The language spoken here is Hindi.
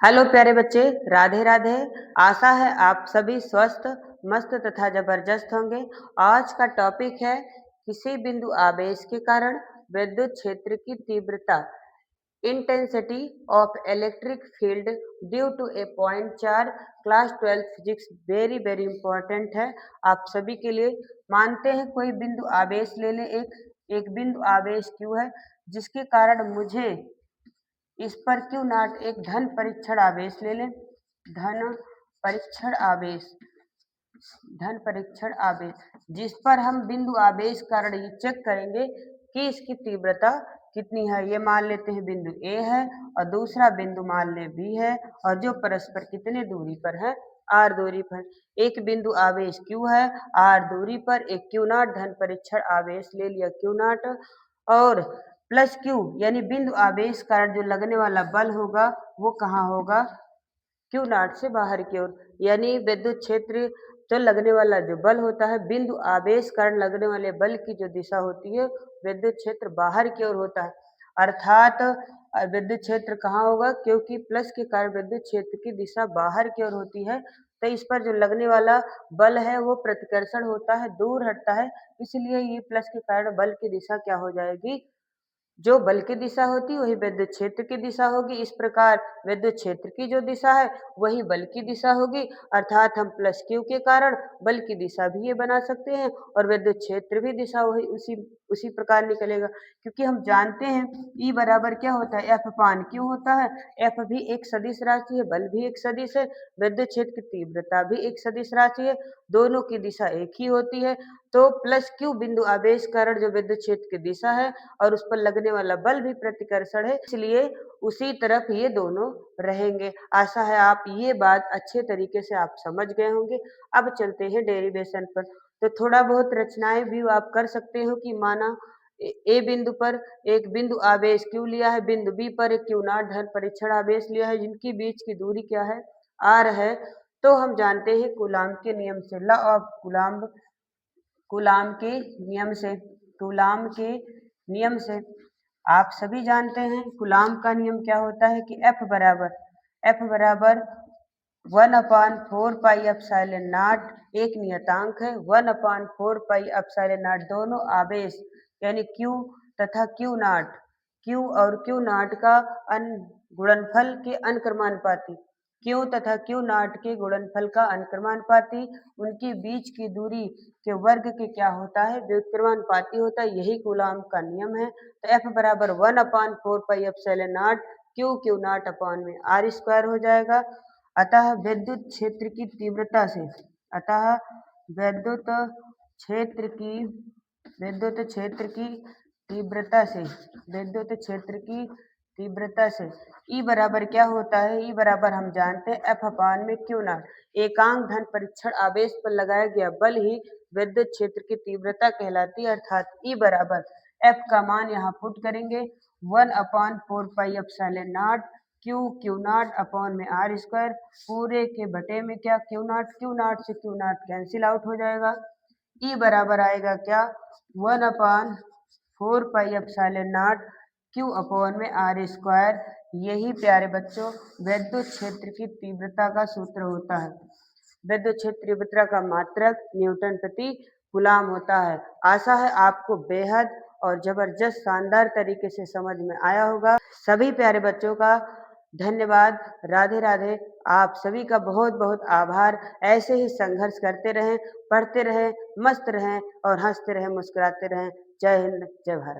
हेलो प्यारे बच्चे, राधे राधे। आशा है आप सभी स्वस्थ, मस्त तथा जबरदस्त होंगे। आज का टॉपिक है किसी बिंदु आवेश के कारण विद्युत क्षेत्र की तीव्रता, intensity of electric field due to a point charge. Class 12 physics very very important है आप सभी के लिए। मानते हैं कोई बिंदु आवेश ले लें, एक बिंदु आवेश क्यू है जिसके कारण मुझे इस पर क्यू नॉट एक धन परीक्षण आवेश ले लें। धन परीक्षण आवेश, धन परीक्षण आवेश जिस पर हम बिंदु आवेश कारण ये चेक करेंगे कि इसकी तीव्रता कितनी है। ये मान लेते हैं बिंदु ए है और दूसरा बिंदु मान ले बी है और जो परस्पर कितने दूरी पर है, आर दूरी पर। एक बिंदु आवेश क्यू है, आर दूरी पर एक क्यू नॉट धन परीक्षण आवेश ले लिया क्यू नॉट, और प्लस क्यू यानी बिंदु आवेश कारण जो लगने वाला बल होगा वो कहाँ होगा, क्यू नॉट से बाहर की ओर। यानी विद्युत क्षेत्र जो लगने वाला जो बल होता है, बिंदु आवेश कारण लगने वाले बल की जो दिशा होती है विद्युत क्षेत्र बाहर की ओर होता है। अर्थात विद्युत क्षेत्र कहाँ होगा, क्योंकि प्लस के कारण विद्युत क्षेत्र की दिशा बाहर की ओर होती है तो इस पर जो लगने वाला बल है वो प्रतिकर्षण होता है, दूर हटता है। इसलिए ये प्लस के कारण बल की दिशा क्या हो जाएगी, जो बल की दिशा होती है वही विद्युत क्षेत्र की दिशा होगी। इस प्रकार विद्युत क्षेत्र की जो दिशा है वही बल की दिशा होगी। अर्थात हम प्लस क्यू के कारण बल की दिशा भी ये बना सकते हैं और विद्युत क्षेत्र भी दिशा वही उसी उसी प्रकार निकलेगा, क्योंकि हम जानते हैं E बराबर क्या होता है, एफ अपान क्यू होता है। एफ भी एक सदिश राशि है, बल भी एक सदिश है, विद्युत क्षेत्र की तीव्रता भी एक सदिश राशि है, दोनों की दिशा एक ही होती है। तो प्लस क्यू बिंदु आवेश कारण जो विद्युत क्षेत्र की दिशा है और उस पर लगने वाला बल भी प्रतिकर्षण है, इसलिए उसी तरफ ये दोनों रहेंगे। आशा है आप ये बात अच्छे तरीके से आप समझ गए होंगे। अब चलते हैं डेरिवेशन पर। तो थोड़ा बहुत रचनाएं भी आप कर सकते हो कि माना ए बिंदु पर एक बिंदु आवेश क्यू लिया है, बिंदु बी पर एक क्यू नॉट धन परीक्षण आवेश लिया है, जिनकी बीच की दूरी क्या है, आर है। तो हम जानते हैं कूलाम के नियम से, लॉ ऑफ कूलाम, कूलाम के नियम से, कूलाम के नियम से आप सभी जानते हैं कूलाम का नियम क्या होता है कि एफ बराबर 1/4 पाई एप्सिलॉन नॉट, एक नियतांक है 1/4 पाई एप्सिलॉन नॉट, दोनों आवेश यानी क्यू तथा क्यू नॉट, क्यू और क्यू नॉट का गुणनफल के अनक्रमानुपाती, क्यू तथा क्यू नॉट के गुणनफल का अनक्रमानुपाती, उनके बीच की दूरी के वर्ग के क्या होता है, व्युत्क्रमानुपाती होता है। यही कूलाम का नियम है। तो एफ बराबर 1/4 pi epsilon not Q Q not upon में आर स्क्वायर हो जाएगा। अतः विद्युत क्षेत्र की तीव्रता से, अतः विद्युत क्षेत्र की, विद्युत क्षेत्र की तीव्रता से, विद्युत क्षेत्र की तीव्रता से ई बराबर क्या होता है, ई बराबर हम जानते हैं एफ अपान में क्यू नॉट, एकांक धन परीक्षण आवेश पर लगाया गया बल ही विद्युत क्षेत्र की तीव्रता कहलाती है। अर्थात ई बराबर एफ का मान यहाँ पुट करेंगे 1/4 pi epsilon not Q Q not upon में आर स्क्वायर, पूरे के बटे में क्या क्यू नॉट से क्यू नॉट कैंसिल आउट हो जाएगा। ई बराबर आएगा क्या 1/4 pi epsilon not Q upon में आर स्क्वायर। यही प्यारे बच्चों विद्युत क्षेत्र की तीव्रता का सूत्र होता है। विद्युत क्षेत्र तीव्रता का मात्रक न्यूटन प्रति कूलाम होता है। आशा है आपको बेहद और जबरदस्त शानदार तरीके से समझ में आया होगा। सभी प्यारे बच्चों का धन्यवाद, राधे राधे। आप सभी का बहुत बहुत आभार। ऐसे ही संघर्ष करते रहें, पढ़ते रहें, मस्त रहें और हंसते रहें, मुस्कुराते रहें। जय हिंद, जय भारत।